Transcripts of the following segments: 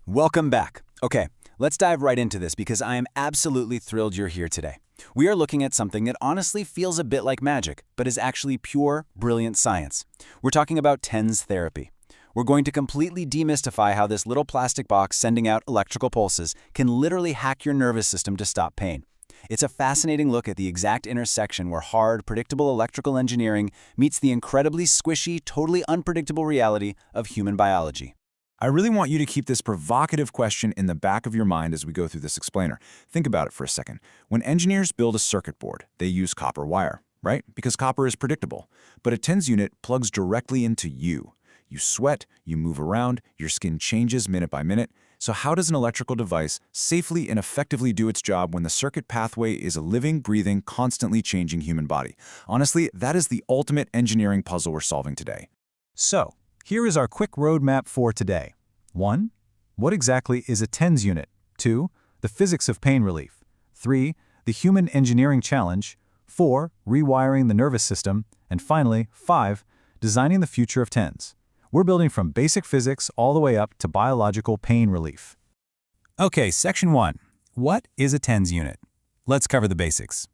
Welcome back. Okay, let's dive right into this because I am absolutely thrilled you're here today. We are looking at something that honestly feels a bit like magic, but is actually pure, brilliant science. We're talking about TENS therapy. We're going to completely demystify how this little plastic box sending out electrical pulses can literally hack your nervous system to stop pain. It's a fascinating look at the exact intersection where hard, predictable electrical engineering meets the incredibly squishy, totally unpredictable reality of human biology. I really want you to keep this provocative question in the back of your mind as we go through this explainer. Think about it for a second. When engineers build a circuit board, they use copper wire, right? Because copper is predictable. But a TENS unit plugs directly into you. You sweat, you move around, your skin changes minute by minute. So how does an electrical device safely and effectively do its job when the circuit pathway is a living, breathing, constantly changing human body? Honestly, that is the ultimate engineering puzzle we're solving today. So, here is our quick roadmap for today. 1. What exactly is a TENS unit? 2. The physics of pain relief. 3. The human engineering challenge. 4. Rewiring the nervous system. And finally, 5. Designing the future of TENS. We're building from basic physics all the way up to biological pain relief. Okay, Section 1. What is a TENS unit? Let's cover the basics.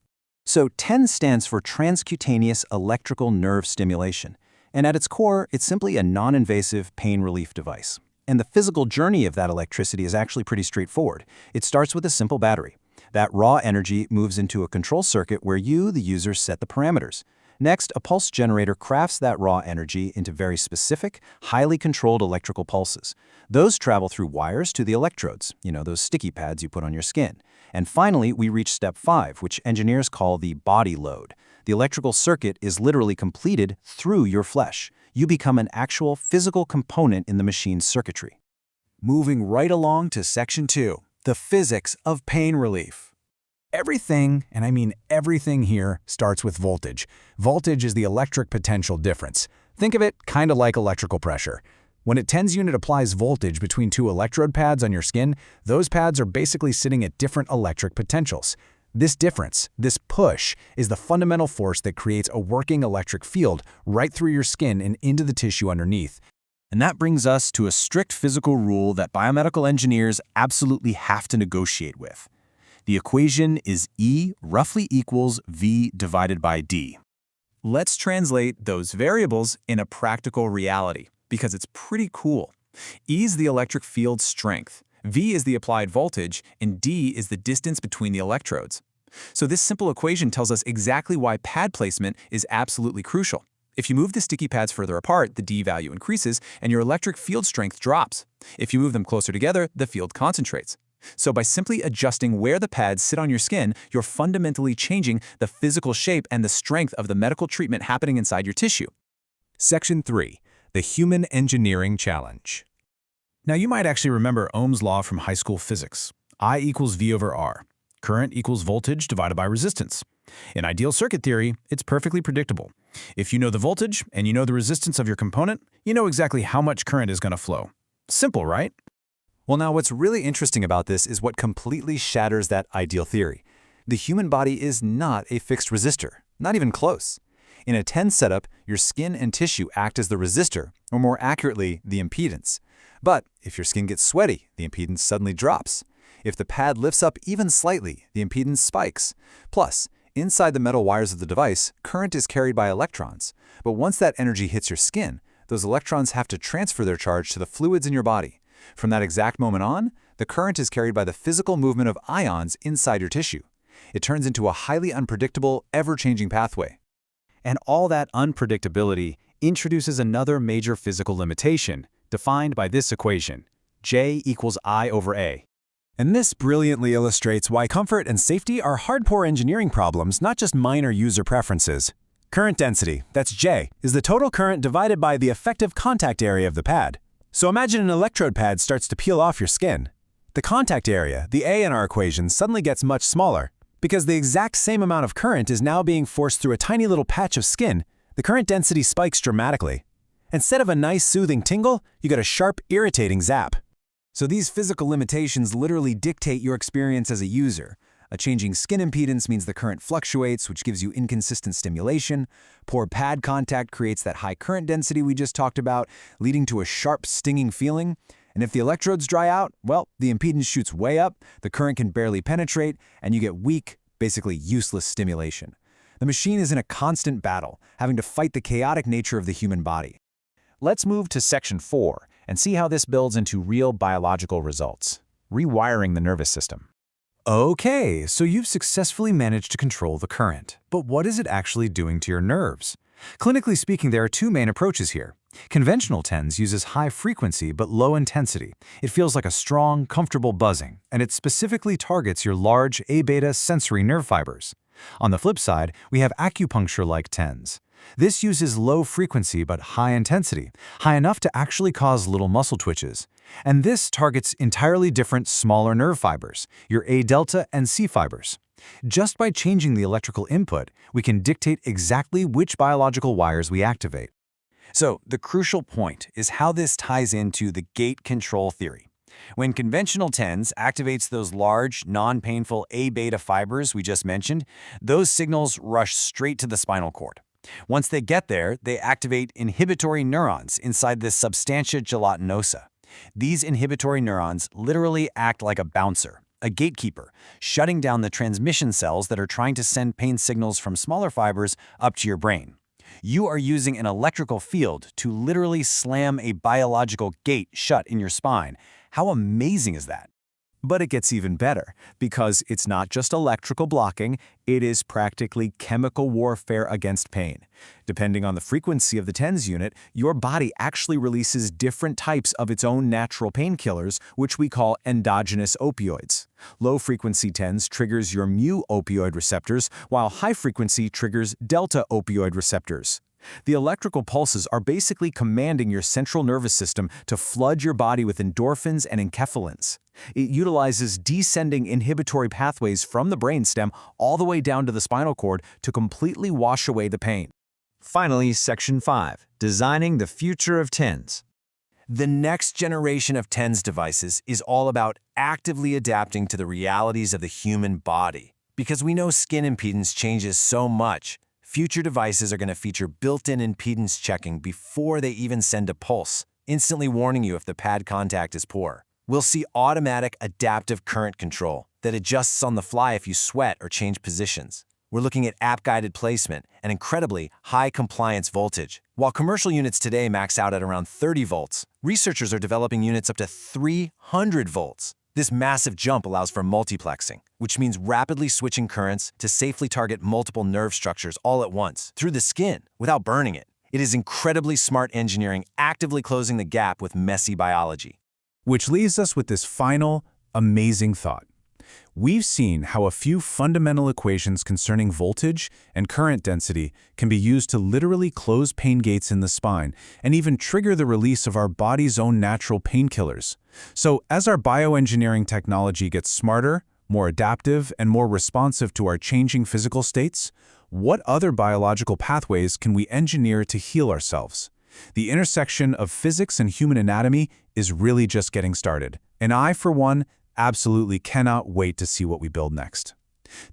So TENS stands for Transcutaneous Electrical Nerve Stimulation. And at its core, it's simply a non-invasive pain relief device. And the physical journey of that electricity is actually pretty straightforward. It starts with a simple battery. That raw energy moves into a control circuit where you, the user, set the parameters. Next, a pulse generator crafts that raw energy into very specific, highly controlled electrical pulses. Those travel through wires to the electrodes, those sticky pads you put on your skin. And finally, we reach step 5, which engineers call the body load. The electrical circuit is literally completed through your flesh. You become an actual physical component in the machine's circuitry. Moving right along to Section 2, the physics of pain relief. Everything, and I mean everything here, starts with voltage. Voltage is the electric potential difference. Think of it kind of like electrical pressure. When a TENS unit applies voltage between two electrode pads on your skin, those pads are basically sitting at different electric potentials. This difference, this push, is the fundamental force that creates a working electric field right through your skin and into the tissue underneath. And that brings us to a strict physical rule that biomedical engineers absolutely have to negotiate with. The equation is E roughly equals V divided by D. Let's translate those variables in a practical reality, because it's pretty cool. E is the electric field strength. V is the applied voltage, and D is the distance between the electrodes. So this simple equation tells us exactly why pad placement is absolutely crucial. If you move the sticky pads further apart, the D value increases, and your electric field strength drops. If you move them closer together, the field concentrates. So by simply adjusting where the pads sit on your skin, you're fundamentally changing the physical shape and the strength of the medical treatment happening inside your tissue. Section 3. The Human Engineering Challenge. Now, you might actually remember Ohm's law from high school physics. I equals V over R. Current equals voltage divided by resistance. In ideal circuit theory, it's perfectly predictable. If you know the voltage and you know the resistance of your component, you know exactly how much current is going to flow. Simple, right? Well, now what's really interesting about this is what completely shatters that ideal theory. The human body is not a fixed resistor, not even close. In a TENS setup, your skin and tissue act as the resistor, or more accurately, the impedance. But if your skin gets sweaty, the impedance suddenly drops. If the pad lifts up even slightly, the impedance spikes. Plus, inside the metal wires of the device, current is carried by electrons. But once that energy hits your skin, those electrons have to transfer their charge to the fluids in your body. From that exact moment on, the current is carried by the physical movement of ions inside your tissue. It turns into a highly unpredictable, ever-changing pathway. And all that unpredictability introduces another major physical limitation, defined by this equation, J equals I over A. And this brilliantly illustrates why comfort and safety are hardcore engineering problems, not just minor user preferences. Current density, that's J, is the total current divided by the effective contact area of the pad. So imagine an electrode pad starts to peel off your skin. The contact area, the A in our equation, suddenly gets much smaller. Because the exact same amount of current is now being forced through a tiny little patch of skin, the current density spikes dramatically. Instead of a nice soothing tingle, you get a sharp, irritating zap. So these physical limitations literally dictate your experience as a user. A changing skin impedance means the current fluctuates, which gives you inconsistent stimulation. Poor pad contact creates that high current density we just talked about, leading to a sharp, stinging feeling. And if the electrodes dry out, well, the impedance shoots way up, the current can barely penetrate, and you get weak, basically useless stimulation. The machine is in a constant battle, having to fight the chaotic nature of the human body. Let's move to Section 4 and see how this builds into real biological results. Rewiring the nervous system. Okay, so you've successfully managed to control the current. But what is it actually doing to your nerves? Clinically speaking, there are two main approaches here. Conventional TENS uses high frequency but low intensity. It feels like a strong, comfortable buzzing, and it specifically targets your large A-beta sensory nerve fibers. On the flip side, we have acupuncture-like TENS. This uses low frequency but high intensity, high enough to actually cause little muscle twitches. And this targets entirely different smaller nerve fibers, your A-delta and C fibers. Just by changing the electrical input, we can dictate exactly which biological wires we activate. So, the crucial point is how this ties into the gate control theory. When conventional TENS activates those large, non-painful A-beta fibers we just mentioned, those signals rush straight to the spinal cord. Once they get there, they activate inhibitory neurons inside this substantia gelatinosa. These inhibitory neurons literally act like a bouncer, a gatekeeper, shutting down the transmission cells that are trying to send pain signals from smaller fibers up to your brain. You are using an electrical field to literally slam a biological gate shut in your spine. How amazing is that? But it gets even better, because it's not just electrical blocking, it is practically chemical warfare against pain. Depending on the frequency of the TENS unit, your body actually releases different types of its own natural painkillers, which we call endogenous opioids. Low-frequency TENS triggers your mu opioid receptors, while high-frequency triggers delta opioid receptors. The electrical pulses are basically commanding your central nervous system to flood your body with endorphins and enkephalins. It utilizes descending inhibitory pathways from the brainstem all the way down to the spinal cord to completely wash away the pain. Finally, Section 5, Designing the Future of TENS. The next generation of TENS devices is all about actively adapting to the realities of the human body. Because we know skin impedance changes so much, future devices are going to feature built-in impedance checking before they even send a pulse, instantly warning you if the pad contact is poor. We'll see automatic adaptive current control that adjusts on the fly if you sweat or change positions. We're looking at app-guided placement and incredibly high compliance voltage. While commercial units today max out at around 30 volts, researchers are developing units up to 300 volts. This massive jump allows for multiplexing, which means rapidly switching currents to safely target multiple nerve structures all at once, through the skin, without burning it. It is incredibly smart engineering actively closing the gap with messy biology. Which leaves us with this final, amazing thought. We've seen how a few fundamental equations concerning voltage and current density can be used to literally close pain gates in the spine and even trigger the release of our body's own natural painkillers. So, as our bioengineering technology gets smarter, more adaptive, and more responsive to our changing physical states, what other biological pathways can we engineer to heal ourselves? The intersection of physics and human anatomy is really just getting started, and I, for one, absolutely cannot wait to see what we build next.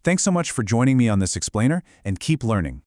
Thanks so much for joining me on this explainer, and keep learning.